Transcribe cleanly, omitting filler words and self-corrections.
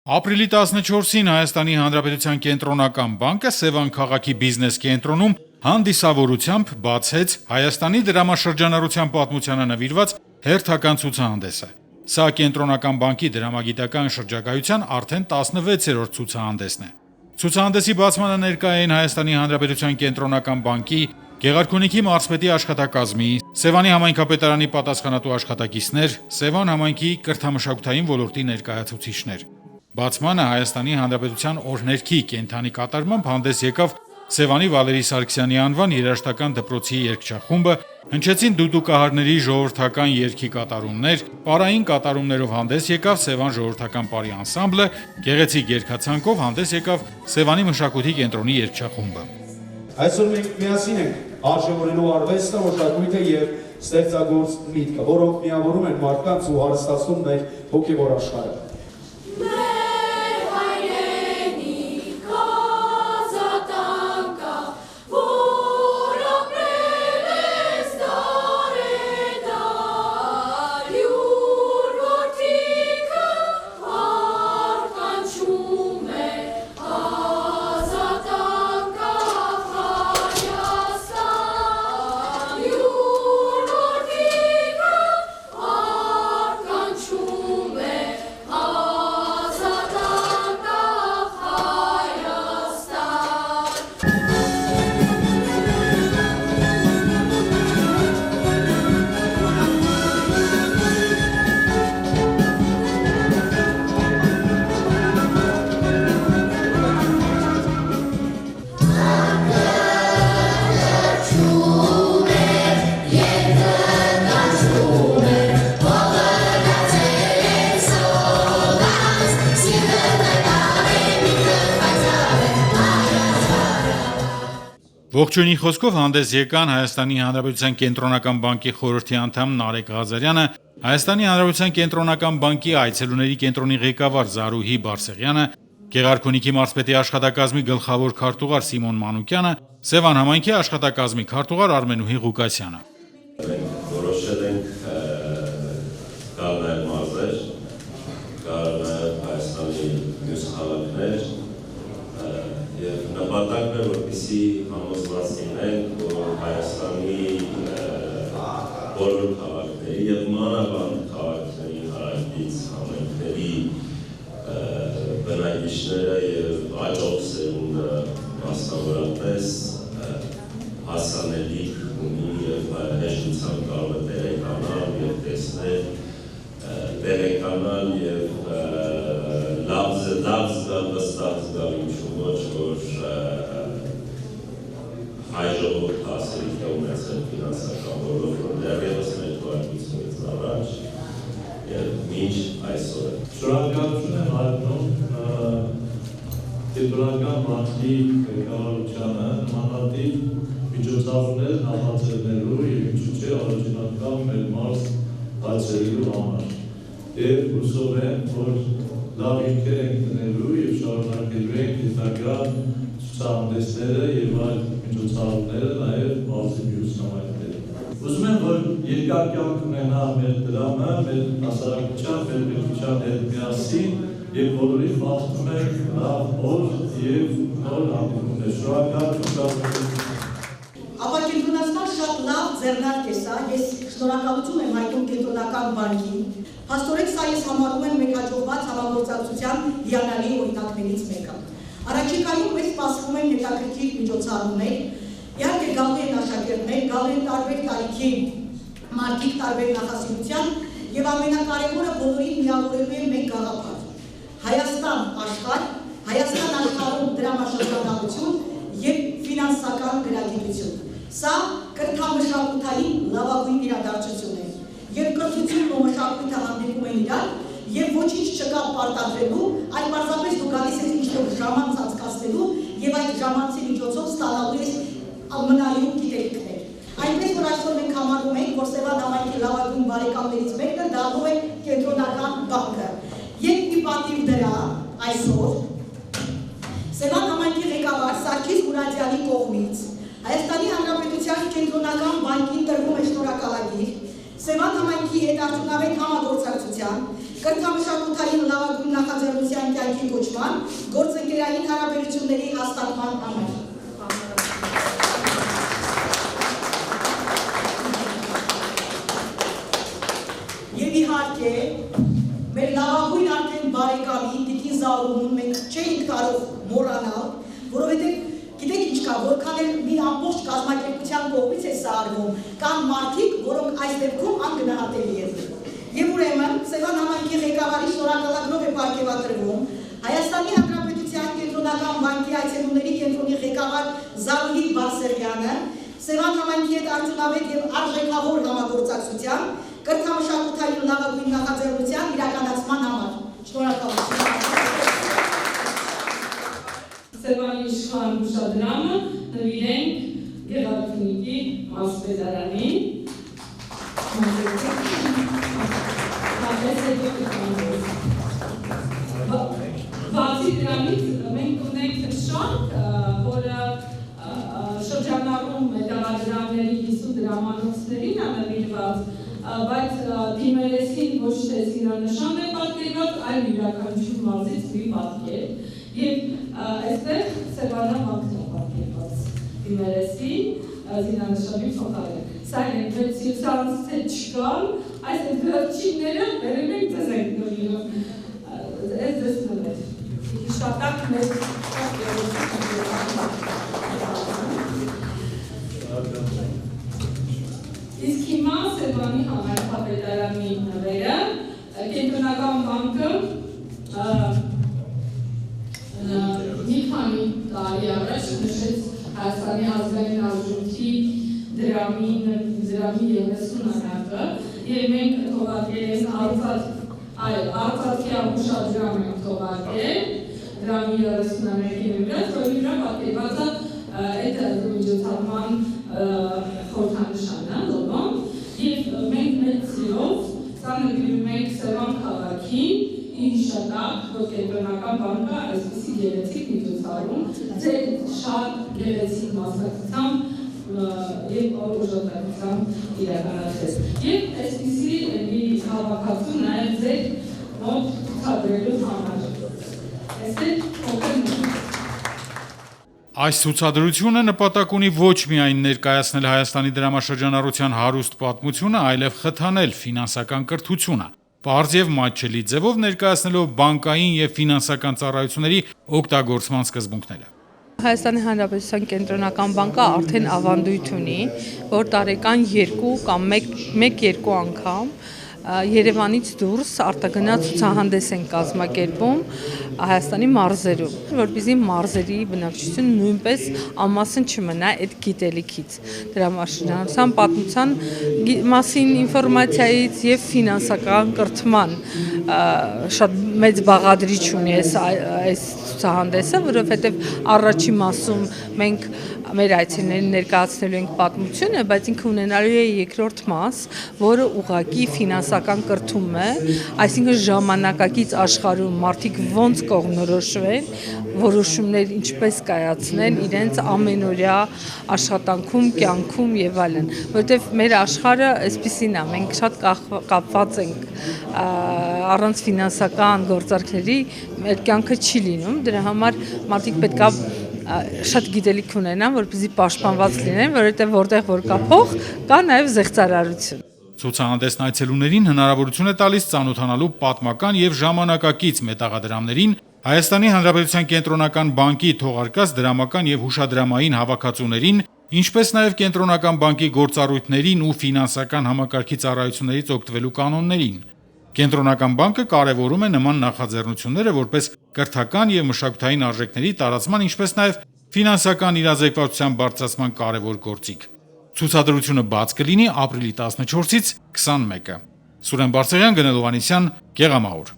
Ապրիլի 14-ին Հայաստանի Հանրապետության կենտրոնական բանկը Սևան քաղաքի բիզնես կենտրոնում հանդիսավորությամբ բացեց Հայաստանի դրամաշրջանառության պատմությանը նվիրված հերթական ցուցահանդեսը։ Սա կենտրոնական բանկի դրամագիտական շրջագայության արդեն 16-րդ ցուցահանդեսն է։ Ցուցահանդեսի բացմանը ներկա էին Հայաստանի Հանրապետության կենտրոնական բանկի, Գեղարքունիքի մարզպետի աշխատակազմի, Սևանի համայնքապետարանի պատասխանատու աշխատակիցներ, Սևան համայնքի կրթամշակութային ոլորտի ներկայացուցիչներ։ Բացմանը Հայաստանի Հանրապետության օրհներքի կենդանի կատարմամբ հանդես եկավ Սևանի Վալերի Սարգսյանի անվան երաժշտական դպրոցի երգչախումբը, հնչեցին դուդուկահարների ժողովրդական երգի կատարումներ, պարային կատարումներով հանդես եկավ Սևան ժողովրդական պարի անսամբլը, գեղեցիկ երգացանկով հանդես եկավ Սևանի մշակույթի կենտրոնի երգչախումբը։ Այսօր մենք միասին ենք արժևորելու արվեստը, մշակույթը եւ ստեղծագործ միտքը, որոնք միավորում են մարդկանց ու հարստացնում մեր հոգեվոր աշխարհը։ Ողջույնի խոսքով հանդես եկան Հայաստանի Հանրապետության կենտրոնական բանկի խորհրդի անդամ Նարեկ Ղազարյանը, Հայաստանի Հանրապետության կենտրոնական բանկի այցելուների կենտրոնի ղեկավար Զարուհի Բարսեղյանը, Գեղարքունիքի մարզպետի աշխատակազմի գլխավոր քարտուղար Սիմոն Մանուկյանը, Սևան համայնքի աշխատակազմի քարտուղար Արմենուհի Ղուկասյանը։ Որոշել ենք գալ նաև մարզեր, գալ նաև Հայաստանի մյուս քաղաքներ եւ նպատակն է, որպեսզի համոզված լինենք, որ Հայաստանի բոլոր քաղաքների եւ մանավանդ քաղաքների հարակից համայնքների բնակիչները եւ աջող սերունդը մասնավորապես հասանելիք ունի եւ հեշտությամբ կարող է տեղեկանալ եւ տեսնել, տեղեկանալ եւ լավ վստահ զգալ ինչու ոչ, որ հայ ժողովուրդ հասելիք է ունեցել ֆինանսական ոլորտում դեռևս մեր թվարկությունից առաջ եւ մինչ այսօր։ Շնորհակալություն եմ հայտնում կենտրոնական բանկի ղեկավարությանը նմանատիպ միջոցառումներ նախաձեռնելու եւ ինչու՞ չէ առաջին անգամ մեր մարզ այցելելու համար։ Եվ հուսով եմ, որ լավ հիմքեր ենք դնելու եւ շարունակելու ենք հետագա ցուցահանդեսները եւ այլ միջոցառումները նաեւ մարզի մյուս համայնքներում։ Ուզում եմ, որ երկար կյանք ունենա մեր դրամը, մեր հասարակության, մեր պետության հետ միասին եւ բոլորին մաղթում ենք լավ օր եւ նոր հանդիպումներ։ Շնորհակալություն։ Ապա կենտրոնացման շատ լավ ձեռնարկ է սա, ես շնորհակալություն եմ հայտնում կենտրոնական բանկին։ Փաստորեն սա ես համարում եմ մեկ հաջողված համագործակցության հիանալի օրինակներից մեկը։ Առաջիկայում մեզ սպասվում են հետաքրքիր միջոցառումներ, իհարկե գալու են աշակերտներ, գալու են տարբեր տարիքի մարդիկ, տարբեր նախասիրության եւ ամենակարևորը բոլորին միավորելու է մեկ գաղափար։ Հայաստան աշխարհ, Հայաստան աշխարհում դրամաշրջանառություն եւ ֆինանսական գրագիտություն։ Սա կրթամշակութային լավագույն իրադարձություն է։ Երբ կրթությունն ու մշակույթը հանդիպում են իրար եւ ոչինչ չկա պարտադրելու, այլ պարզապես դու գալիս ես ինչ-որ ժամանց անցկացնելու եւ այդ ժամանցի միջոցով ստանալու ես մնալու գիտելիքներ։ Այնպես որ այսօր մենք համարում ենք, որ Սևան համայնքի լավագույն բարեկամներից մեկը դառնում է կենտրոնական բանկը։ Եվ ի պատիվ դրա այսօր Սևան համայնքի ղեկավար Սարգիս Մուրադյանի կողմից Հայաստանի Հանրապետության կենտրոնական բանկին տրվում է շնորհակալագիր Սևան համայնքի հետ արդյունավետ համագործակցության, կրթամշակութային լավագույն նախաձեռնության կյանքի երկրային հարաբերությունների հաստատման համար։ Եվ իհարկե, մեր լավագույն արդեն բարեկամի Տիկին Զարուհուն մենք չէինք կարող մոռանալ, որովհետև գիտեք ինչ կա, որքան էլ մի ամբողջ կազմակերպության կողմից է սա արվում, կան մարդիկ, որոնք այս դեպքում անգնահատելի են։ Եվ ուրեմն, Սևան համայնքի ղեկավարի շնորհակալագրով է պարգևատրվում Հայաստանի Հանրապետության Կենտրոնական բանկի այցելուների կենտրոնի ղեկավար Զարուհի Բարսեղյանը, Սևան համայնքի հետ արդյունավետ եւ արժեքավոր համագործակցության կրթամշակութային լավագույն նախաձեռնության իրականացման համար։ Շնորհակալություն։ Սևանի իշխան ուշադրամը նվիրենք Գեղարքունիքի մարզպետարանի։ Բացի դրանից մենք ունենք շարք, որը շրջանառում մետաղադրամների 50 դրամանոցներին անվիրված, բայց դիմերեսին ոչ թե զինանշան է պատկերված, այլ յուրաքանչյուր մարզից մի պատկեր, եւ այստեղ Սևանա բանկն է պատկերված դիմերեսին զինանշանի փոխարեն։ Սա են բայց սրանցից է չկան, այս վերջինները բերել ենք ձեզ ենք նվիրում։ Այս դες նվեր։ Շատակ մեծ Իսկ հիմա Սևանի համայնքապետարանի նվերը, Կենտրոնական բանկը մի քանի տարի առաջ նշեց Հայաստանի ազգային արժույթի դրամի 30-ը եւ մենք թողարկել ենք արծաթի ամուշադրամ ենք թողարկել դրամի 31-ի նվիրած, որի վրա պատկերված է այդ միջոցառման խորհրդանշանը, լոգոն, եւ մենք մեծ սիրով սա նվիրում ենք Սևան քաղաքին, Իշտակ, որ Կենտրոնական բանկը այսպիսի գեղեցիկ միջոցառում, ձեր շատ գեղեցիկ մասնակցությամբ եւ օժանդակությամբ իրականացրեց։ Եվ այսպիսի մի հավաքածու նաեւ ձեր մոտ ցուցադրելու համար։ Այստեղ օգնում Այս ցուցադրությունը նպատակ ունի ոչ միայն ներկայացնել Հայաստանի դրամաշրջանառության հարուստ պատմությունը, այլև խթանել ֆինանսական կրթությունը, պարզ եւ մատչելի ձևով ներկայացնելով բանկային եւ ֆինանսական ծառայությունների օգտագործման սկզբունքները։ Հայաստանի Հանրապետության Կենտրոնական բանկը արդեն ավանդույթ ունի, որ տարեկան 2 կամ 1-2 անգամ Երևանից դուրս արտագնաց ցուցահանդես են կազմակերպում Հայաստանի մարզերում, որպեսզի մարզերի բնակչությունը նույնպես անմասն չմնա այդ գիտելիքից, դրամաշրջանառության պատմության մասին ինֆորմացիայից եւ ֆինանսական կրթման շատ մեծ բաղադրիչ ունի այս ցուցահանդեսը, որովհետեւ առաջին մասում մենք մեր այցելուներին ներկայացնելու ենք պատմությունը, բայց ինքը ունենալու է երկրորդ մաս, որը ուղղակի ֆինանսական կրթում է, այսինքն ժամանակակից աշխարհում մարդիկ ոնց կողմնորոշվեն, որոշումներ ինչպես կայացնեն իրենց ամենօրյա աշխատանքում, կյանքում եւ այլն, որովհետեւ մեր աշխարհը այսպեսին է, մենք շատ կապված ենք առանց ֆինանսական գործարքների մեր կյանքը չի լինում, դրա համար մարդիկ պետք է շատ գիտելիք ունենան, որպեսզի պաշտպանված լինեն, որովհետև որտեղ որ կա փող, կա նաև զեղծարարություն։ Ցուցահանդեսն այցելուներին հնարավորություն է տալիս ծանոթանալու պատմական եւ ժամանակակից մետաղադրամներին, Հայաստանի Հանրապետության Կենտրոնական բանկի թողարկած դրամական եւ հուշադրամային հավաքածուներին, ինչպես նաև Կենտրոնական բանկի գործառույթներին ու ֆինանսական համակարգի ծառայություններից օգտվելու կանոններին։ Կենտրոնական բանկը կարևորում է նման նախաձեռնությունները որպես կրթական եւ մշակութային արժեքների տարածման, ինչպես նաև ֆինանսական իրազեկվածության բարձրացման կարևոր գործիք։ Ցուցադրությունը բաց կլինի ապրիլի 14-ից 21-ը։ Սուրեն Բարսեղյան, Գնելովանիսյան, Գեղամահոր։